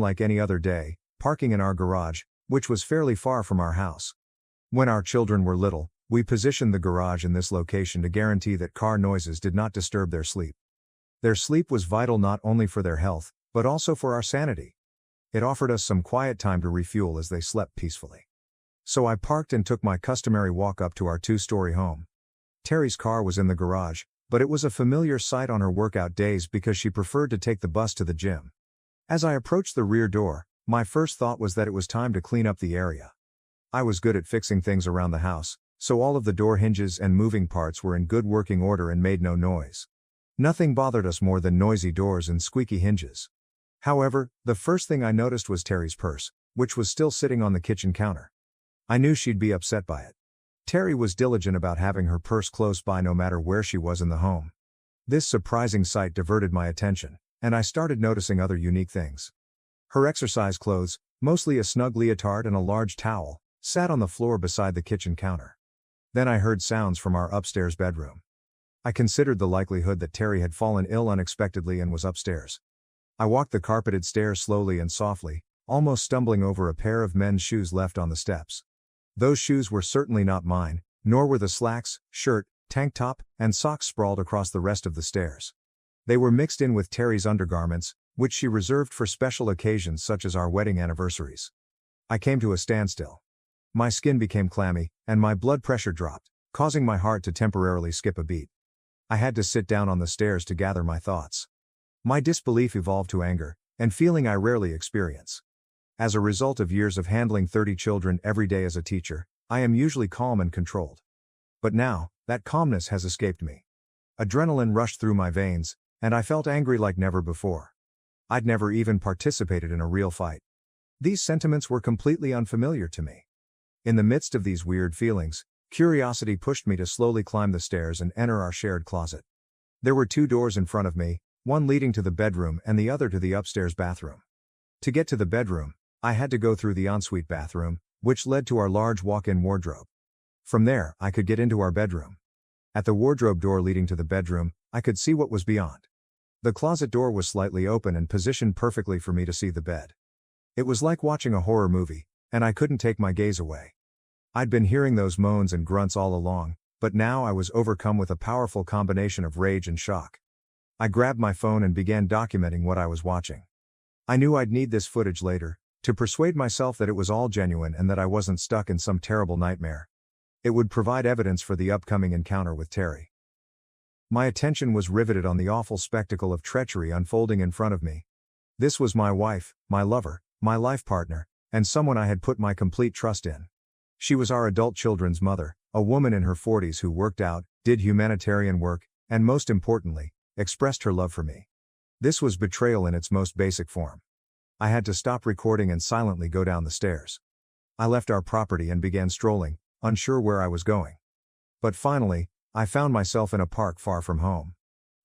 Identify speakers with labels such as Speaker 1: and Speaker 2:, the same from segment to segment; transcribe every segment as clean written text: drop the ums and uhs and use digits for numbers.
Speaker 1: like any other day, parking in our garage, which was fairly far from our house. When our children were little, we positioned the garage in this location to guarantee that car noises did not disturb their sleep. Their sleep was vital not only for their health, but also for our sanity. It offered us some quiet time to refuel as they slept peacefully. So I parked and took my customary walk up to our 2-story home. Terry's car was in the garage, but it was a familiar sight on her workout days because she preferred to take the bus to the gym. As I approached the rear door, my first thought was that it was time to clean up the area. I was good at fixing things around the house, so all of the door hinges and moving parts were in good working order and made no noise. Nothing bothered us more than noisy doors and squeaky hinges. However, the first thing I noticed was Terry's purse, which was still sitting on the kitchen counter. I knew she'd be upset by it. Terry was diligent about having her purse close by no matter where she was in the home. This surprising sight diverted my attention, and I started noticing other unique things. Her exercise clothes, mostly a snug leotard and a large towel, sat on the floor beside the kitchen counter. Then I heard sounds from our upstairs bedroom. I considered the likelihood that Terry had fallen ill unexpectedly and was upstairs. I walked the carpeted stairs slowly and softly, almost stumbling over a pair of men's shoes left on the steps. Those shoes were certainly not mine, nor were the slacks, shirt, tank top, and socks sprawled across the rest of the stairs. They were mixed in with Terry's undergarments, which she reserved for special occasions such as our wedding anniversaries. I came to a standstill. My skin became clammy, and my blood pressure dropped, causing my heart to temporarily skip a beat. I had to sit down on the stairs to gather my thoughts. My disbelief evolved to anger, and feeling I rarely experience. As a result of years of handling 30 children every day as a teacher, I am usually calm and controlled. But now, that calmness has escaped me. Adrenaline rushed through my veins, and I felt angry like never before. I'd never even participated in a real fight. These sentiments were completely unfamiliar to me. In the midst of these weird feelings, curiosity pushed me to slowly climb the stairs and enter our shared closet. There were 2 doors in front of me, one leading to the bedroom and the other to the upstairs bathroom. To get to the bedroom, I had to go through the ensuite bathroom, which led to our large walk-in wardrobe. From there, I could get into our bedroom. At the wardrobe door leading to the bedroom, I could see what was beyond. The closet door was slightly open and positioned perfectly for me to see the bed. It was like watching a horror movie, and I couldn't take my gaze away. I'd been hearing those moans and grunts all along, but now I was overcome with a powerful combination of rage and shock. I grabbed my phone and began documenting what I was watching. I knew I'd need this footage later, to persuade myself that it was all genuine and that I wasn't stuck in some terrible nightmare. It would provide evidence for the upcoming encounter with Terry. My attention was riveted on the awful spectacle of treachery unfolding in front of me. This was my wife, my lover, my life partner, and someone I had put my complete trust in. She was our adult children's mother, a woman in her 40s who worked out, did humanitarian work, and most importantly, expressed her love for me. This was betrayal in its most basic form. I had to stop recording and silently go down the stairs. I left our property and began strolling, unsure where I was going. But finally, I found myself in a park far from home.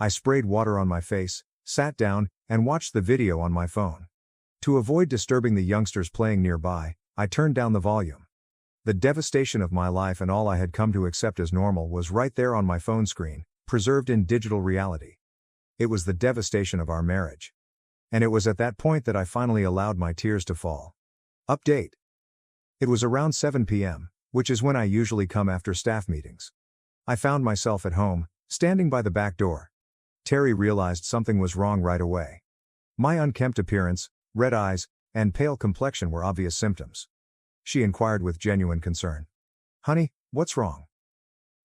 Speaker 1: I sprayed water on my face, sat down, and watched the video on my phone. To avoid disturbing the youngsters playing nearby, I turned down the volume. The devastation of my life and all I had come to accept as normal was right there on my phone screen, preserved in digital reality. It was the devastation of our marriage. And it was at that point that I finally allowed my tears to fall. Update. It was around 7 p.m., which is when I usually come after staff meetings. I found myself at home, standing by the back door. Terry realized something was wrong right away. My unkempt appearance, red eyes, and pale complexion were obvious symptoms. She inquired with genuine concern. "Honey, what's wrong?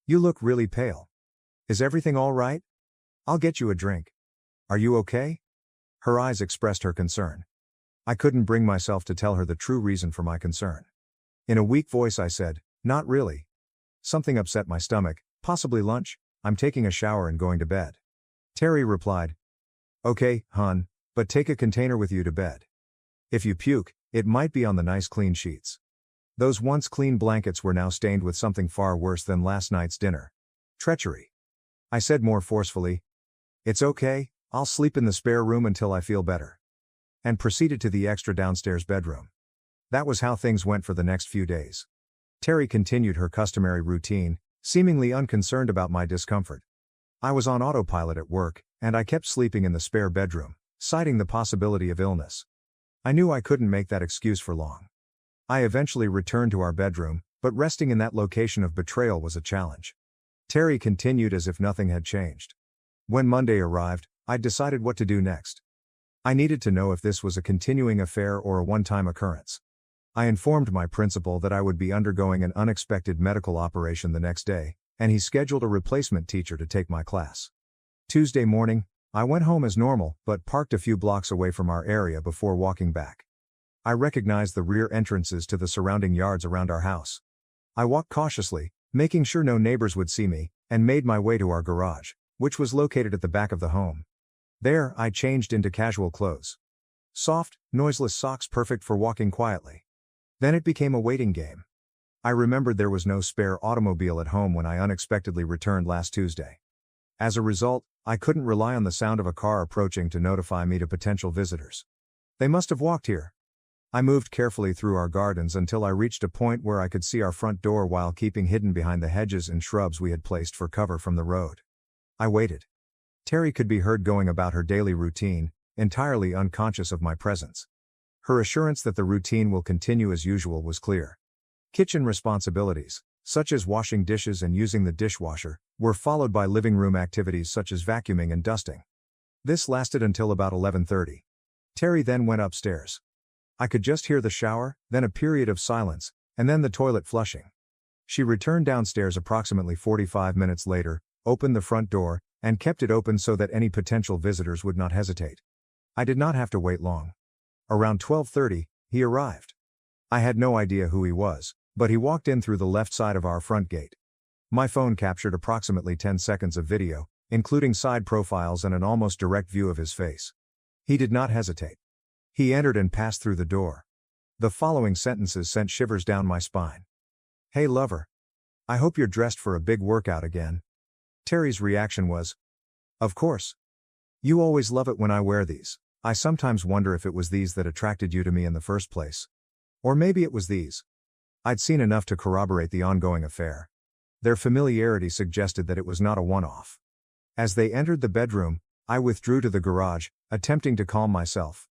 Speaker 1: You look really pale. Is everything all right? I'll get you a drink. Are you okay?" Her eyes expressed her concern. I couldn't bring myself to tell her the true reason for my concern. In a weak voice I said, "Not really. Something upset my stomach, possibly lunch. I'm taking a shower and going to bed." Terry replied, "Okay, hon, but take a container with you to bed. If you puke, it might be on the nice clean sheets. Those once clean blankets were now stained with something far worse than last night's dinner. Treachery." I said more forcefully, "It's okay, I'll sleep in the spare room until I feel better," and proceeded to the extra downstairs bedroom. That was how things went for the next few days. Terry continued her customary routine, seemingly unconcerned about my discomfort. I was on autopilot at work, and I kept sleeping in the spare bedroom, citing the possibility of illness. I knew I couldn't make that excuse for long. I eventually returned to our bedroom, but resting in that location of betrayal was a challenge. Terry continued as if nothing had changed. When Monday arrived, I decided what to do next. I needed to know if this was a continuing affair or a one-time occurrence. I informed my principal that I would be undergoing an unexpected medical operation the next day, and he scheduled a replacement teacher to take my class. Tuesday morning, I went home as normal, but parked a few blocks away from our area before walking back. I recognized the rear entrances to the surrounding yards around our house. I walked cautiously, making sure no neighbors would see me, and made my way to our garage, which was located at the back of the home. There, I changed into casual clothes. Soft, noiseless socks perfect for walking quietly. Then it became a waiting game. I remembered there was no spare automobile at home when I unexpectedly returned last Tuesday. As a result, I couldn't rely on the sound of a car approaching to notify me to potential visitors. They must have walked here. I moved carefully through our gardens until I reached a point where I could see our front door while keeping hidden behind the hedges and shrubs we had placed for cover from the road. I waited. Terry could be heard going about her daily routine, entirely unconscious of my presence. Her assurance that the routine will continue as usual was clear. Kitchen responsibilities, such as washing dishes and using the dishwasher, were followed by living room activities such as vacuuming and dusting. This lasted until about 11:30. Terry then went upstairs. I could just hear the shower, then a period of silence, and then the toilet flushing. She returned downstairs approximately 45 minutes later, opened the front door, and kept it open so that any potential visitors would not hesitate. I did not have to wait long. Around 12:30, he arrived. I had no idea who he was, but he walked in through the left side of our front gate. My phone captured approximately 10 seconds of video, including side profiles and an almost direct view of his face. He did not hesitate. He entered and passed through the door. The following sentences sent shivers down my spine. "Hey lover. I hope you're dressed for a big workout again." Terry's reaction was, "Of course. You always love it when I wear these. I sometimes wonder if it was these that attracted you to me in the first place. Or maybe it was these." I'd seen enough to corroborate the ongoing affair. Their familiarity suggested that it was not a one-off. As they entered the bedroom, I withdrew to the garage, attempting to calm myself.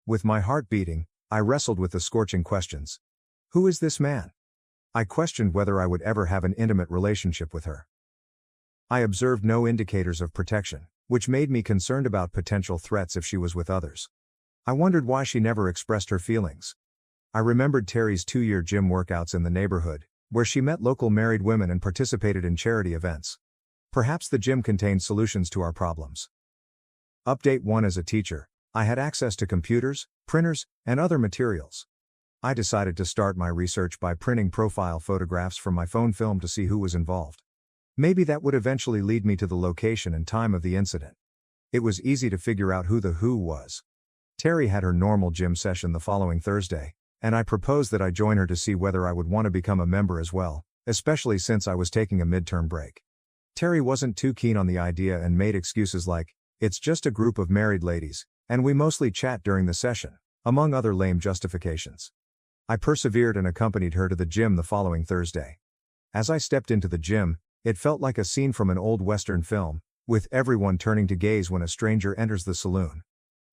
Speaker 1: With my heart beating, I wrestled with the scorching questions. Who is this man? I questioned whether I would ever have an intimate relationship with her. I observed no indicators of protection, which made me concerned about potential threats if she was with others. I wondered why she never expressed her feelings. I remembered Terry's 2-year gym workouts in the neighborhood, where she met local married women and participated in charity events. Perhaps the gym contained solutions to our problems. Update 1: As a teacher, I had access to computers, printers, and other materials. I decided to start my research by printing profile photographs from my phone film to see who was involved. Maybe that would eventually lead me to the location and time of the incident. It was easy to figure out who the who was. Terry had her normal gym session the following Thursday, and I proposed that I join her to see whether I would want to become a member as well, especially since I was taking a midterm break. Terry wasn't too keen on the idea and made excuses like, "It's just a group of married ladies, and we mostly chat during the session," among other lame justifications. I persevered and accompanied her to the gym the following Thursday. As I stepped into the gym, it felt like a scene from an old Western film, with everyone turning to gaze when a stranger enters the saloon.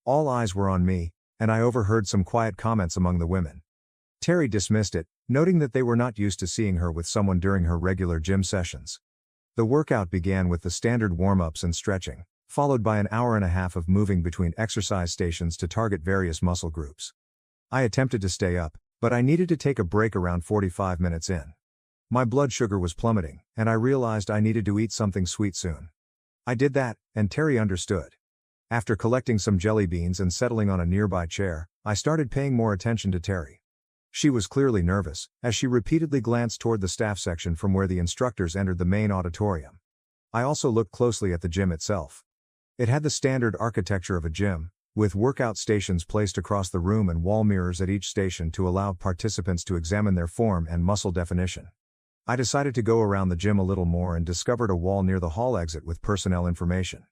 Speaker 1: All eyes were on me, and I overheard some quiet comments among the women. Terry dismissed it, noting that they were not used to seeing her with someone during her regular gym sessions. The workout began with the standard warm-ups and stretching, followed by an hour and a half of moving between exercise stations to target various muscle groups. I attempted to stay up, but I needed to take a break around 45 minutes in. My blood sugar was plummeting, and I realized I needed to eat something sweet soon. I did that, and Terry understood. After collecting some jelly beans and settling on a nearby chair, I started paying more attention to Terry. She was clearly nervous, as she repeatedly glanced toward the staff section from where the instructors entered the main auditorium. I also looked closely at the gym itself. It had the standard architecture of a gym, with workout stations placed across the room and wall mirrors at each station to allow participants to examine their form and muscle definition. I decided to go around the gym a little more and discovered a wall near the hall exit with personnel information.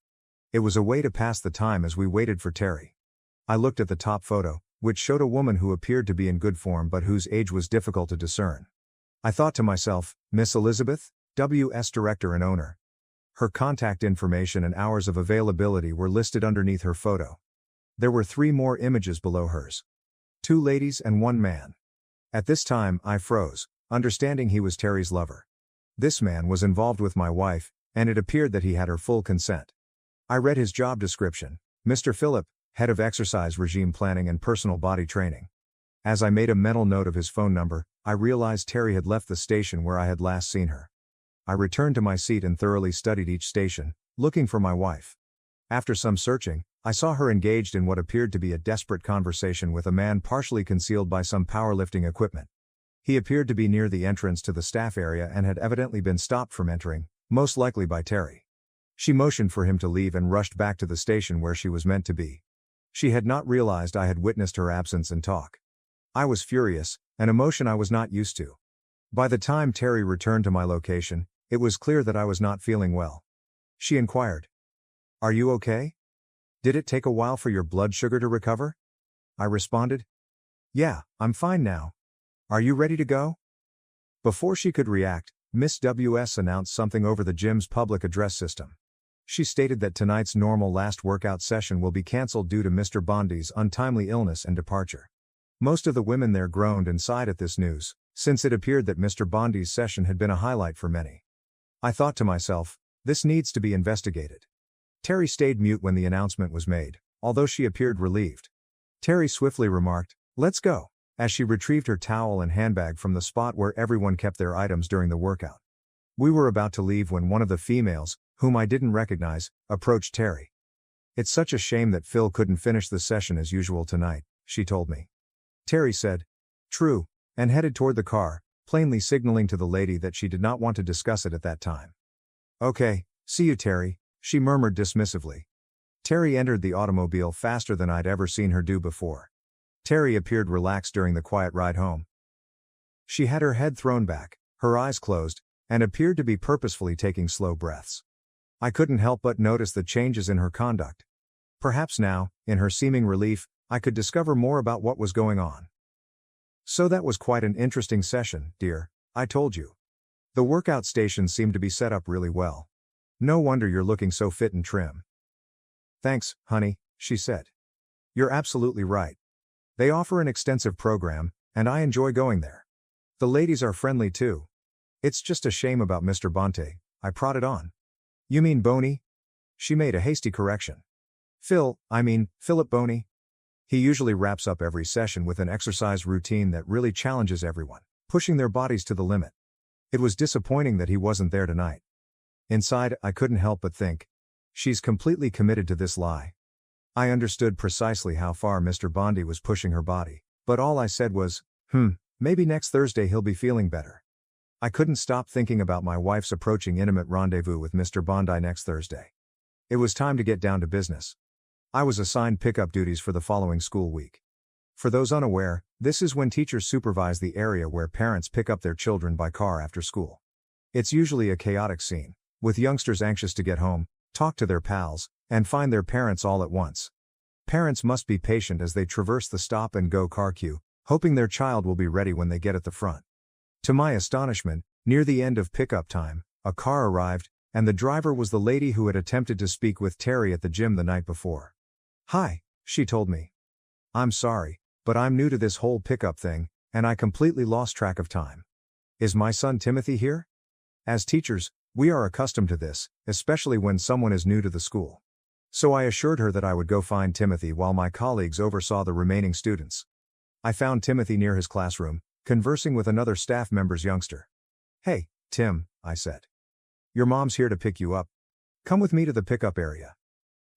Speaker 1: It was a way to pass the time as we waited for Terry. I looked at the top photo, which showed a woman who appeared to be in good form but whose age was difficult to discern. I thought to myself, Miss Elizabeth, W.S. Director and Owner. Her contact information and hours of availability were listed underneath her photo. There were 3 more images below hers. 2 ladies and 1 man. At this time, I froze, understanding he was Terry's lover. This man was involved with my wife, and it appeared that he had her full consent. I read his job description: Mr. Phillip, head of exercise regime planning and personal body training. As I made a mental note of his phone number, I realized Terry had left the station where I had last seen her. I returned to my seat and thoroughly studied each station, looking for my wife. After some searching, I saw her engaged in what appeared to be a desperate conversation with a man partially concealed by some powerlifting equipment. He appeared to be near the entrance to the staff area and had evidently been stopped from entering, most likely by Terry. She motioned for him to leave and rushed back to the station where she was meant to be. She had not realized I had witnessed her absence and talk. I was furious, an emotion I was not used to. By the time Terry returned to my location, it was clear that I was not feeling well. She inquired, "Are you okay? Did it take a while for your blood sugar to recover?" I responded, "Yeah, I'm fine now. Are you ready to go?" Before she could react, Miss WS announced something over the gym's public address system. She stated that tonight's normal last workout session will be cancelled due to Mr. Bondi's untimely illness and departure. Most of the women there groaned and sighed at this news, since it appeared that Mr. Bondi's session had been a highlight for many. I thought to myself, this needs to be investigated. Terry stayed mute when the announcement was made, although she appeared relieved. Terry swiftly remarked, "Let's go," as she retrieved her towel and handbag from the spot where everyone kept their items during the workout. We were about to leave when one of the females, whom I didn't recognize, approached Terry. "It's such a shame that Phil couldn't finish the session as usual tonight," she told me. Terry said, "True," and headed toward the car, plainly signaling to the lady that she did not want to discuss it at that time. "Okay, see you, Terry," she murmured dismissively. Terry entered the automobile faster than I'd ever seen her do before. Terry appeared relaxed during the quiet ride home. She had her head thrown back, her eyes closed, and appeared to be purposefully taking slow breaths. I couldn't help but notice the changes in her conduct. Perhaps now, in her seeming relief, I could discover more about what was going on. "So that was quite an interesting session, dear, I told you. The workout stations seem to be set up really well. No wonder you're looking so fit and trim." "Thanks, honey," she said. "You're absolutely right. They offer an extensive program, and I enjoy going there. The ladies are friendly too. It's just a shame about Mr. Bonte," I prodded on. "You mean Boney?" She made a hasty correction. Philip Boney. He usually wraps up every session with an exercise routine that really challenges everyone, pushing their bodies to the limit. It was disappointing that he wasn't there tonight. Inside, I couldn't help but think, she's completely committed to this lie. I understood precisely how far Mr. Bondi was pushing her body, but all I said was, maybe next Thursday he'll be feeling better. I couldn't stop thinking about my wife's approaching intimate rendezvous with Mr. Bondi next Thursday. It was time to get down to business. I was assigned pickup duties for the following school week. For those unaware, this is when teachers supervise the area where parents pick up their children by car after school. It's usually a chaotic scene, with youngsters anxious to get home, talk to their pals, and find their parents all at once. Parents must be patient as they traverse the stop-and-go car queue, hoping their child will be ready when they get at the front. To my astonishment, near the end of pickup time, a car arrived, and the driver was the lady who had attempted to speak with Terry at the gym the night before. "Hi," she told me. "I'm sorry, but I'm new to this whole pickup thing, and I completely lost track of time. Is my son Timothy here? As teachers, we are accustomed to this, especially when someone is new to the school." So I assured her that I would go find Timothy while my colleagues oversaw the remaining students. I found Timothy near his classroom, conversing with another staff member's youngster. "Hey, Tim," I said. "Your mom's here to pick you up. Come with me to the pickup area."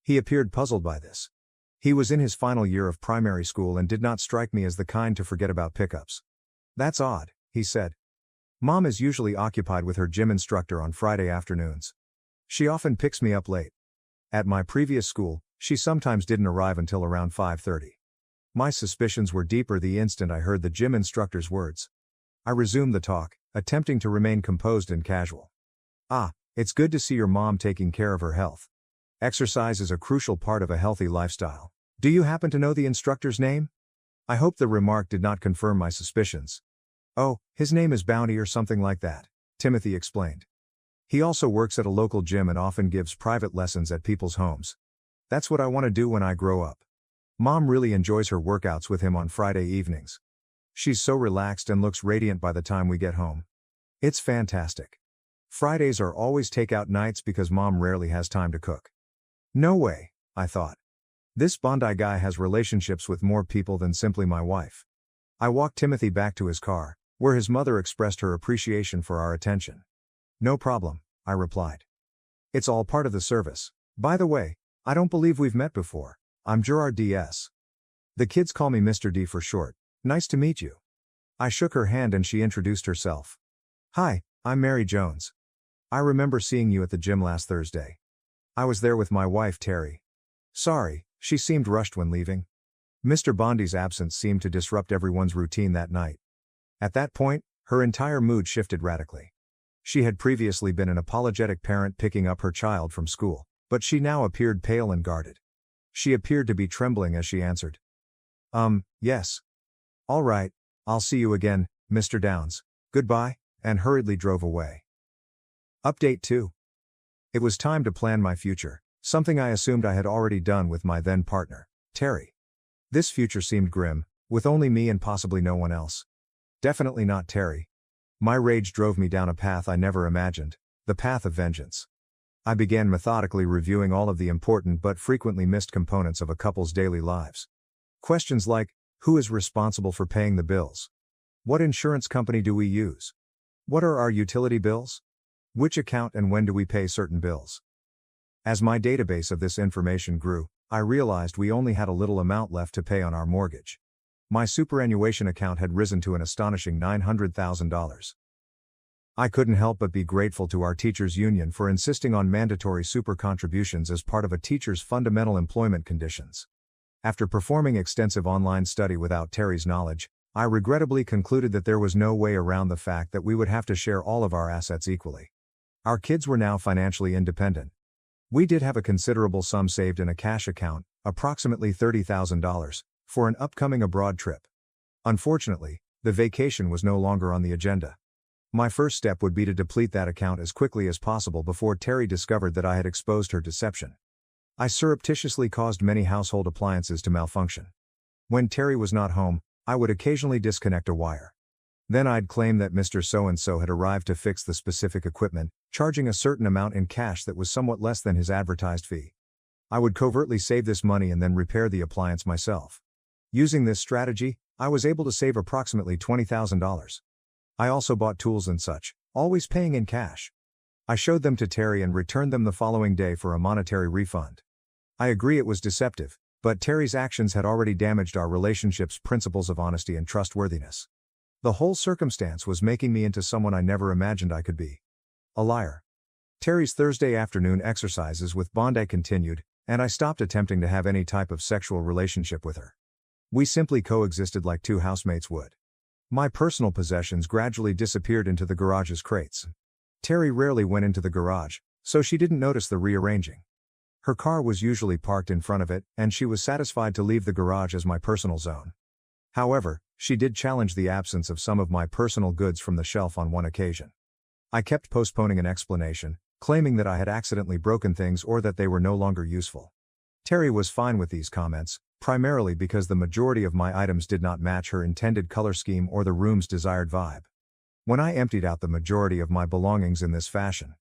Speaker 1: He appeared puzzled by this. He was in his final year of primary school and did not strike me as the kind to forget about pickups. "That's odd," he said. "Mom is usually occupied with her gym instructor on Friday afternoons. She often picks me up late. At my previous school, she sometimes didn't arrive until around 5:30. My suspicions were deeper the instant I heard the gym instructor's words. I resumed the talk, attempting to remain composed and casual. It's good to see your mom taking care of her health. Exercise is a crucial part of a healthy lifestyle. Do you happen to know the instructor's name?" I hoped the remark did not confirm my suspicions. "Oh, his name is Bounty or something like that," Timothy explained. "He also works at a local gym and often gives private lessons at people's homes. That's what I want to do when I grow up." Mom really enjoys her workouts with him on Friday evenings. She's so relaxed and looks radiant by the time we get home. It's fantastic. Fridays are always takeout nights because Mom rarely has time to cook. No way, I thought. This Bondi guy has relationships with more people than simply my wife. I walked Timothy back to his car, where his mother expressed her appreciation for our attention. No problem, I replied. It's all part of the service. By the way, I don't believe we've met before. I'm Gerard D.S. The kids call me Mr. D for short. Nice to meet you. I shook her hand and she introduced herself. Hi, I'm Mary Jones. I remember seeing you at the gym last Thursday. I was there with my wife Terry. Sorry, she seemed rushed when leaving. Mr. Bondi's absence seemed to disrupt everyone's routine that night. At that point, her entire mood shifted radically. She had previously been an apologetic parent picking up her child from school, but she now appeared pale and guarded. She appeared to be trembling as she answered. Yes. All right, I'll see you again, Mr. Downs. Goodbye, and hurriedly drove away. Update 2. It was time to plan my future, something I assumed I had already done with my then partner, Terry. This future seemed grim, with only me and possibly no one else. Definitely not Terry. My rage drove me down a path I never imagined, the path of vengeance. I began methodically reviewing all of the important but frequently missed components of a couple's daily lives. Questions like, who is responsible for paying the bills? What insurance company do we use? What are our utility bills? Which account and when do we pay certain bills? As my database of this information grew, I realized we only had a little amount left to pay on our mortgage. My superannuation account had risen to an astonishing $900,000. I couldn't help but be grateful to our teachers' union for insisting on mandatory super contributions as part of a teacher's fundamental employment conditions. After performing extensive online study without Terry's knowledge, I regrettably concluded that there was no way around the fact that we would have to share all of our assets equally. Our kids were now financially independent. We did have a considerable sum saved in a cash account, approximately $30,000, for an upcoming abroad trip. Unfortunately, the vacation was no longer on the agenda. My first step would be to deplete that account as quickly as possible before Terry discovered that I had exposed her deception. I surreptitiously caused many household appliances to malfunction. When Terry was not home, I would occasionally disconnect a wire. Then I'd claim that Mr. So-and-so had arrived to fix the specific equipment, charging a certain amount in cash that was somewhat less than his advertised fee. I would covertly save this money and then repair the appliance myself. Using this strategy, I was able to save approximately $20,000. I also bought tools and such, always paying in cash. I showed them to Terry and returned them the following day for a monetary refund. I agree it was deceptive, but Terry's actions had already damaged our relationship's principles of honesty and trustworthiness. The whole circumstance was making me into someone I never imagined I could be. A liar. Terry's Thursday afternoon exercises with Bondi continued, and I stopped attempting to have any type of sexual relationship with her. We simply coexisted like two housemates would. My personal possessions gradually disappeared into the garage's crates. Terry rarely went into the garage, so she didn't notice the rearranging. Her car was usually parked in front of it, and she was satisfied to leave the garage as my personal zone. However, she did challenge the absence of some of my personal goods from the shelf on one occasion. I kept postponing an explanation, claiming that I had accidentally broken things or that they were no longer useful. Terry was fine with these comments, primarily because the majority of my items did not match her intended color scheme or the room's desired vibe. When I emptied out the majority of my belongings in this fashion,